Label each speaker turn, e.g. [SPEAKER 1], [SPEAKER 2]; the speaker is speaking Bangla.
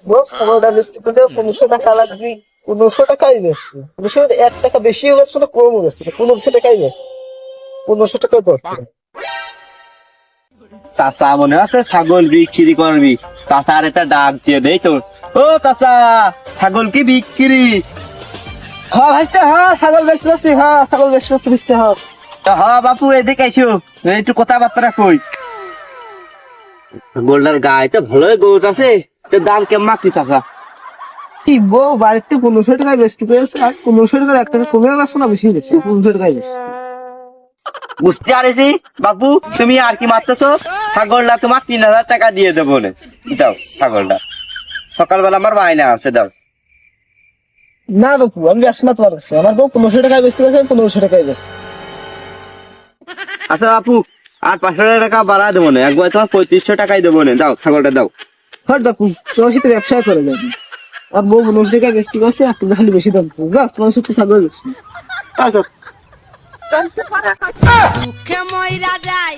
[SPEAKER 1] বল ছাগলটা বেচতে গেলে 1500 টাকা লাগবে। 1500 টাকাই বেচবো। 1500 1 টাকা বেশিও বেচবো না কমও বেচবো না, 1500 টাকাই বেচবো। 1500 টাকা দরকার।
[SPEAKER 2] চাচা মনে আছে ছাগল বিক্রি করবি, চাচার একটা ডাক দিয়ে দেই তো। ও চাচা, ছাগল কি বিক্রি?
[SPEAKER 1] হ্যাঁ ভাইস্তে, হ্যাঁ ছাগল বেচতেছি, হ্যাঁ ছাগল বেচতেছি ভাইস্তে, হ্যাঁ।
[SPEAKER 2] হ্যাঁ বাপু এদিকে আইসো, একটু কথাবার্তা কই। গোল্ডার গায়ে তো ভালোই গরু আছে, তো দাম কেমন কি চাচা?
[SPEAKER 1] কি বউ বাড়িতে 1500 টাকায় বেচতে পেরেছে, আর 1500 টাকার 1 টাকা কমে গেছে না বেশি গেছে? 1500 টাকায় বেচছে।
[SPEAKER 2] বুঝতে পারছি বাপু, তুমি আর কি মারতেছো? ছাগলটা তোমার 3000 টাকা দিয়ে দেবো নে, দাও ছাগলটা। সকালবেলা আমার বায়না আছে, দাও।
[SPEAKER 1] না বাপু, আমি বেচছি না তোমার কাছে। আমার বউ 1500 টাকায় বেচতে পেরেছে, আমি 1500 টাকায় বেচছি।
[SPEAKER 2] আচ্ছা বাপু, আর 500 টাকা বাড়া দেবো না, একবার তোমার 3500 টাকাই দেবো না, দাও ছাগলটা দাও।
[SPEAKER 1] হ্যাঁ বাপু, তোমার সাথে ব্যবসা করে যাবে। আর বউ 1500 টাকায় বেচতে পারছে, আর তুমি খালি বেশি দাম দিচ্ছ। যা, তোমার সাথে ছাগল বেচছি। আচ্ছা।
[SPEAKER 3] দুঃখে মইরা যায়